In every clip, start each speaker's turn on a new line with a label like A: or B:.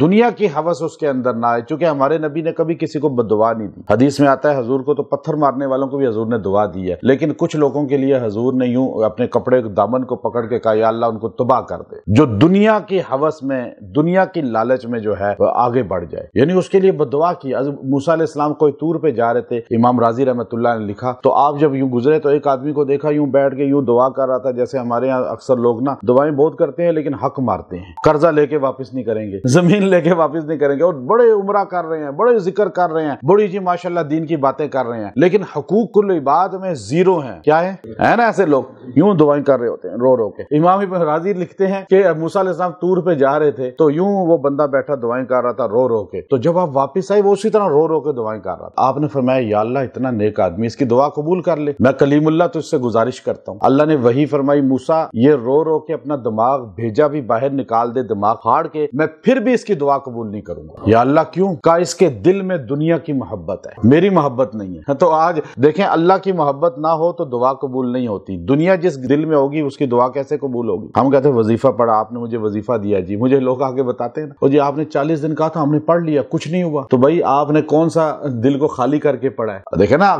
A: دنیا کی حوث اس کے اندر نہ آئے, چونکہ ہمارے نبی نے کبھی کسی کو بد دعا نہیں دی. حدیث میں آتا ہے حضور کو تو پتھر مارنے والوں کو بھی حضور نے دعا دی ہے, لیکن کچھ لوگوں کے لیے حضور نے یوں اپنے کپڑے دامن کو پکڑ کے کہا یا اللہ ان کو تباہ کر دے, جو دنیا کی حوث میں, دنیا کی لالچ میں جو ہے آگے بڑھ جائے. یعنی اس کے لیے بد دعا کی. موسیٰ علیہ السلام کوئی طور پہ جا رہے تھے, امام راضی رحمۃ اللہ نے لکھا, تو آپ جب یوں گزرے تو ایک آدمی کو دیکھا یوں بیٹھ کے یوں دعا کر رہا تھا, جیسے ہمارے یہاں اکثر لوگ نا دعائیں بہت کرتے ہیں لیکن حق مارتے ہیں, قرضہ لے کے واپس نہیں کریں گے, زمین لے کے واپس نہیں کریں گے, اور بڑے عمرہ کر رہے ہیں, بڑے ذکر کر رہے ہیں, بڑی جی ماشاءاللہ دین کی باتیں کر رہے ہیں, لیکن حقوق کل عباد میں زیرو ہیں. کیا ہے نا ایسے لوگ یوں دعائیں کر رہے ہوتے ہیں رو رو کے. امام ابن راضی لکھتے ہیں کہ موسیٰ علیہ السلام طور پہ جا رہے تھے تو یوں وہ بندہ بیٹھا دعائیں کر رہا تھا رو رو کے, تو جب آپ واپس آئے وہ اسی طرح رو رو کے دعائیں کر رہا تھا. آپ نے فرمایا یا اللہ اتنا نیک آدمی, اس کی دعا قبول کر لے, میں کلیم اللہ تو اس سے گزارش کرتا ہوں. اللہ نے وہی فرمائی موسیٰ یہ رو رو کے اپنا دماغ بھیجا بھی باہر نکال دے, دماغ پھاڑ کے, میں پھر بھی اس کی دعا قبول نہیں کروں گا. یا اللہ کیوں؟ کہا اس کے دل میں دنیا کی محبت ہے, میری محبت نہیں ہے. تو آج دیکھیں اللہ کی محبت نہ ہو تو دعا قبول نہیں ہوتی. دنیا جس دل میں ہوگی اس کی دعا کیسے قبول ہوگی؟ ہم کہتے ہیں وظیفہ پڑھا, آپ نے مجھے وظیفہ دیا جی, مجھے لوگ آگے بتاتے ہیں اور جی آپ نے 40 دن کہا تھا, ہم نے پڑھ لیا, کچھ نہیں ہوا. تو بھائی آپ نے کون سا دل کو خالی کر کے پڑھا ہے؟ دیکھیں نا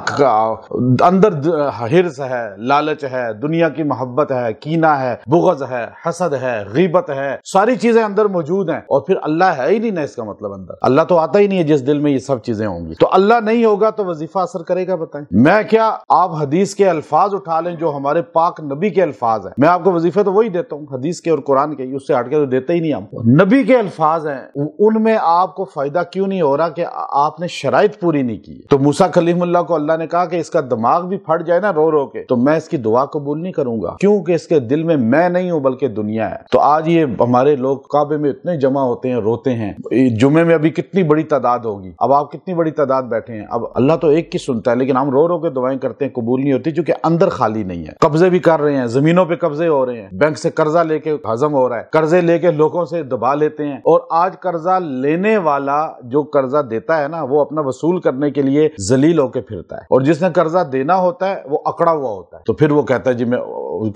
A: اندر حرص ہے, لالچ ہے, دنیا کی محبت ہے, کینہ ہے, بغض ہے, حسد ہے, غیبت ہے, ساری چیزیں اندر موجود ہیں, اور پھر اللہ ہے ہی نہیں نا. اس کا مطلب اندر اللہ تو آتا ہی نہیں ہے جس دل میں یہ سب چیزیں ہوں گی. تو اللہ نہیں ہوگا تو وظیفہ اثر کرے گا؟ بتائیں. میں کیا آپ حدیث کے الفاظ اٹھا لیں جو ہمارے پاک نبی کے الفاظ ہیں, میں آپ کو وظیفے تو وہی دیتا ہوں حدیث کے اور قرآن کے, اس سے ہٹ کے تو دیتے ہی نہیں. ہم نبی کے الفاظ ہیں, ان میں آپ کو فائدہ کیوں نہیں ہو رہا کہ آپ نے شرائط پوری نہیں کی. تو موسیٰ کلیم اللہ کو اللہ نے کہا کہ اس کا دماغ بھی پھٹ جائے نا رو رو کے, تو میں اس کی دعا قبول نہیں کروں گا, کیونکہ اس کے دل میں نہیں ہوں بلکہ دنیا ہے. تو آج یہ ہمارے لوگ کعبے میں اتنے جمع ہوتے ہیں, روتے ہیں. جمعے میں ابھی کتنی بڑی تعداد ہوگی, اب آپ کتنی بڑی تعداد بیٹھے ہیں. اب اللہ تو ایک کی سنتا ہے, لیکن ہم رو رو کے دعائیں کرتے ہیں, قبول نہیں ہوتی کیونکہ اندر خالی نہیں ہے. قبضے بھی کر رہے ہیں, زمینوں پہ قبضے ہو رہے ہیں, بینک سے قرضہ لے کے ہضم ہو رہا ہے, قرضے لے کے لوگوں سے دبا لیتے ہیں. اور آج قرضہ لینے والا جو قرضہ دیتا ہے نا, وہ اپنا وصول کرنے کے لیے ذلیل ہو کے پھرتا ہے, اور جس نے قرضہ دینا ہوتا ہے وہ اکڑا ہوا ہوتا ہے. تو پھر وہ کہتا ہے جی میں,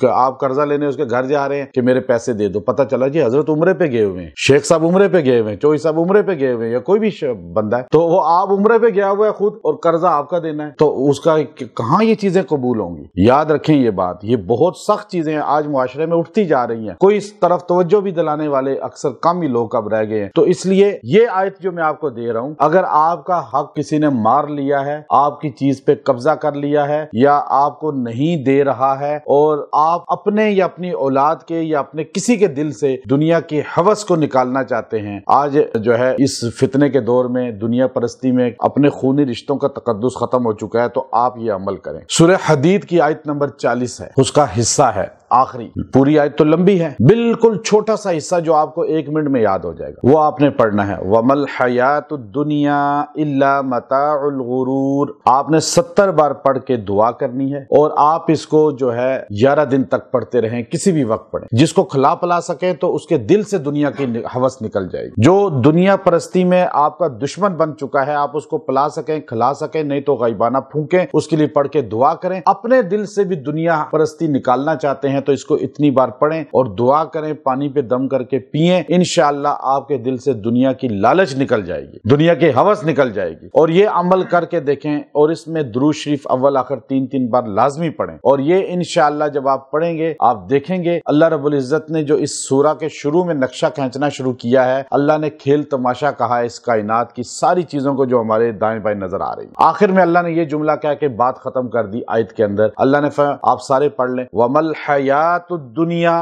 A: آپ قرضہ لینے اس کے گھر جا رہے ہیں کہ میرے پیسے دے دو, پتہ چلا جی حضرت عمرے پہ گئے ہوئے ہیں, شیخ صاحب عمرے پہ گئے ہوئے ہیں, چوئی صاحب عمرے پہ گئے ہوئے ہیں, یا کوئی بھی بندہ ہے, تو وہ آپ عمرے پہ گیا ہوا ہے خود اور قرضہ آپ کا دینا ہے, تو اس کا کہاں یہ چیزیں قبول ہوں گی؟ یاد رکھیں یہ بات, یہ بہت سخت چیزیں آج معاشرے میں اٹھتی جا رہی ہیں, کوئی اس طرف توجہ بھی دلانے والے اکثر کم ہی لوگ اب رہ گئے ہیں. تو اس لیے یہ آیت جو میں آپ کو دے رہا ہوں, اگر آپ کا حق کسی نے مار لیا ہے, آپ کی چیز پہ قبضہ کر لیا ہے, یا آپ کو نہیں دے رہا ہے, اور آپ اپنے یا اپنی اولاد کے یا اپنے کسی کے دل سے دنیا کی حوث کو نکالنا چاہتے ہیں, آج جو ہے اس فتنے کے دور میں دنیا پرستی میں اپنے خونی رشتوں کا تقدس ختم ہو چکا ہے, تو آپ یہ عمل کریں. سورہ حدید کی آیت نمبر 40 ہے, اس کا حصہ ہے آخری. پوری آیت تو لمبی ہے, بالکل چھوٹا سا حصہ جو آپ کو 1 منٹ میں یاد ہو جائے گا, وہ آپ نے پڑھنا ہے. وَمَا الْحَيَاةُ الدُّنْيَا إِلَّا مَتَاعُ الْغُرُورِ. آپ نے 70 بار پڑھ کے دعا کرنی ہے, اور آپ اس کو جو ہے 11 دن تک پڑھتے رہیں, کسی بھی وقت پڑھیں. جس کو کھلا پلا سکیں تو اس کے دل سے دنیا کی حوث نکل جائے گی. جو دنیا پرستی میں آپ کا دشمن بن چکا ہے, آپ اس کو پلا سکیں, کھلا سکیں, نہیں تو غیبانہ پھونکیں, اس کے لیے پڑھ کے دعا کریں. اپنے دل سے بھی دنیا پرستی نکالنا چاہتے ہیں تو اس کو اتنی بار پڑھیں اور دعا کریں, پانی پہ دم کر کے پئیں, انشاءاللہ آپ کے دل سے دنیا کی لالچ نکل جائے گی, دنیا کی حوث نکل جائے گی. اور یہ عمل کر کے دیکھیں, اور اس میں درود شریف اول آخر 3 بار لازمی پڑھیں, اور یہ انشاءاللہ جب آپ پڑھیں گے آپ دیکھیں گے اللہ رب العزت نے جو اس سورہ کے شروع میں نقشہ کھینچنا شروع کیا ہے, اللہ نے کھیل تماشا کہا ہے اس کائنات کی ساری چیزوں کو جو ہمارے دائیں بائیں نظر آ رہی ہیں. آخر میں اللہ نے یہ جملہ کہا کہ بات ختم کر دی آیت کے اندر. اللہ نے آپ سارے پڑھ لیں, وَمَا الْحَيَاةُ الدُّنْيَا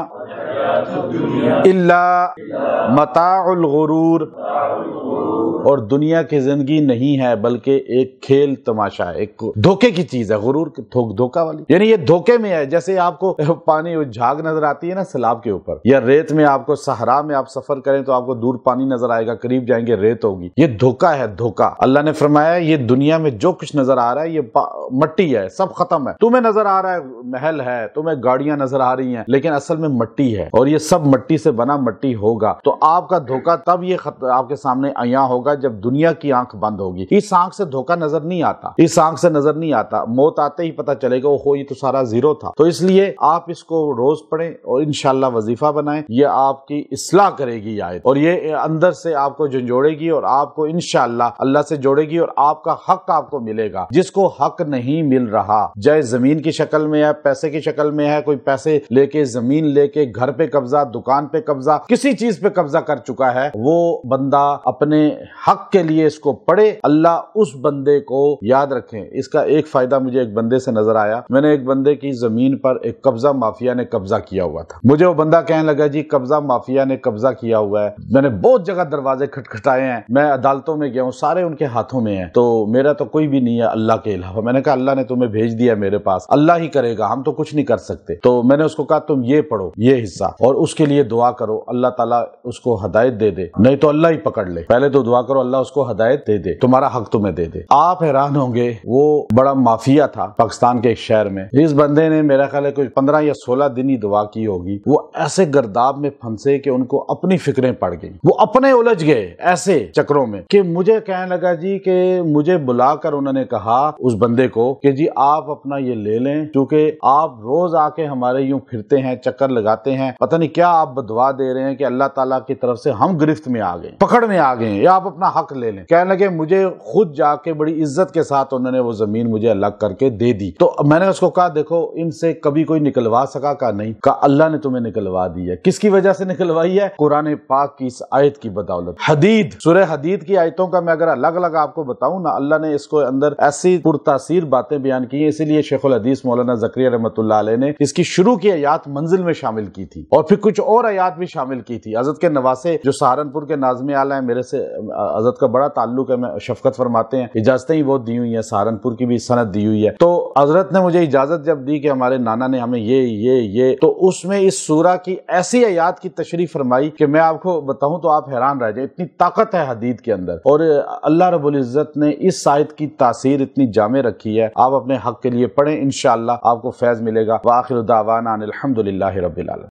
A: إِلَّا مَتَاعُ الْغُرُورِ. اور دنیا کی زندگی نہیں ہے بلکہ ایک کھیل تماشا ہے, ایک دھوکے کی چیز ہے. غرور دھوکا والی, یعنی یہ دھوکے میں ہے. جیسے آپ کو پانی جھاگ نظر آتی ہے نا سیلاب کے اوپر, یا ریت میں آپ کو صحرا میں آپ سفر کریں تو آپ کو دور پانی نظر آئے گا, قریب جائیں گے ریت ہوگی. یہ دھوکا ہے, دھوکا. اللہ نے فرمایا یہ دنیا میں جو کچھ نظر آ رہا ہے یہ مٹی ہے, سب ختم ہے. تمہیں نظر آ رہا ہے محل ہے, تمہیں گاڑیاں نظر آ رہی ہیں, لیکن اصل میں مٹی ہے, اور یہ سب مٹی سے بنا, مٹی ہوگا. تو آپ کا دھوکا تب یہ آپ کے سامنے عیاں ہوگا ہوگا جب دنیا کی آنکھ بند ہوگی۔ اس آنکھ سے دھوکہ نظر نہیں آتا، اس آنکھ سے نظر نہیں آتا، موت آتے ہی پتہ چلے گا وہ یہ تو سارا زیرو تھا۔ تو اس لیے آپ اس کو روز پڑھیں اور انشاءاللہ وظیفہ بنائیں، یہ آپ کی اصلاح کرے گی یہ آیت، اور یہ اندر سے آپ کو جھنجھوڑے گی اور آپ کو انشاءاللہ اللہ سے جوڑے گی، اور آپ کا حق آپ کو ملے گا۔ جس کو حق نہیں مل رہا، چاہے زمین کی شکل میں ہے، پیسے کی شکل میں ہے، کوئی پیسے لے کے، زمین لے کے، گھر پہ قبضہ، دکان پہ قبضہ، کسی چیز پہ قبضہ کر چکا ہے، وہ بندہ اپنے حق کے لیے اس کو پڑھے، اللہ اس بندے کو یاد رکھیں۔ اس کا ایک فائدہ مجھے ایک بندے سے نظر آیا، میں نے ایک بندے کی زمین پر ایک قبضہ مافیا نے قبضہ کیا ہوا تھا، مجھے وہ بندہ کہنے لگا جی قبضہ مافیا نے قبضہ کیا ہوا ہے، میں نے بہت جگہ دروازے کھٹکھٹائے ہیں، میں عدالتوں میں گیا ہوں، سارے ان کے ہاتھوں میں ہیں، تو میرا تو کوئی بھی نہیں ہے اللہ کے علاوہ۔ میں نے کہا اللہ نے تمہیں بھیج دیا میرے پاس، اللہ ہی کرے گا، ہم تو کچھ نہیں کر سکتے۔ تو میں نے اس کو کہا تم یہ پڑھو یہ حصہ اور اس کے لیے دعا کرو، اللہ تعالیٰ اس کو ہدایت دے دے، نہیں تو اللہ ہی پکڑ لے، پہلے تو دعا کرو اللہ اس کو ہدایت دے دے، تمہارا حق تمہیں دے دے۔ آپ حیران ہوں گے، وہ بڑا مافیا تھا پاکستان کے ایک شہر میں، اس بندے نے میرا خیال ہے کچھ 15 یا 16 دن ہی دعا کی ہوگی، وہ ایسے گرداب میں پھنسے کہ ان کو اپنی فکریں پڑ گئی، وہ اپنے الجھ گئے ایسے چکروں میں کہ مجھے کہنے لگا جی کہ مجھے بلا کر انہوں نے کہا اس بندے کو کہ جی آپ اپنا یہ لے لیں، کیونکہ آپ روز آ کے ہمارے یوں پھرتے ہیں، چکر لگاتے ہیں، پتہ نہیں کیا آپ بدعا دے رہے ہیں کہ اللہ تعالیٰ کی طرف سے ہم گرفت میں آ گئے، پکڑ میں آ گئے، یا آپ اپنا حق لے لیں۔ کہنے لگے مجھے خود جا کے بڑی عزت کے ساتھ انہوں نے وہ زمین مجھے الگ کر کے دے دی۔ تو میں نے اس کو کہا دیکھو ان سے کبھی کوئی نکلوا سکا کا نہیں، کہا اللہ نے تمہیں نکلوا دی ہے۔ کس کی وجہ سے نکلوائی ہے؟ قرآن پاک کی اس آیت کی بدولت۔ حدید، سورہ حدید کی آیتوں کا میں اگر الگ الگ آپ کو بتاؤں نا، اللہ نے اس کو اندر ایسی پرتاثیر باتیں بیان کی ہیں، اسی لیے شیخ الحدیث مولانا زکریا رحمۃ اللہ علیہ نے اس کی شروع کی آیات منزل میں شامل کی تھی، اور پھر کچھ اور آیات بھی شامل کی تھی۔ حضرت کے نواسے جو سہارنپور کے ناظم اعلیٰ ہیں، میرے سے حضرت کا بڑا تعلق ہے، میں شفقت فرماتے ہیں، اجازتیں ہی بہت دی ہوئی ہیں، سہارنپور کی بھی سند دی ہوئی ہے۔ تو حضرت نے مجھے اجازت جب دی کہ ہمارے نانا نے ہمیں یہ تو اس میں اس سورہ کی ایسی آیات کی تشریح فرمائی کہ میں آپ کو بتاؤں تو آپ حیران رہ جائیں، اتنی طاقت ہے حدید کے اندر، اور اللہ رب العزت نے اس آیت کی تاثیر اتنی جامع رکھی ہے۔ آپ اپنے حق کے لیے پڑھیں، انشاءاللہ آپ کو فیض ملے گا۔ وآخر دعوانا ان الحمد للہ رب العالمین۔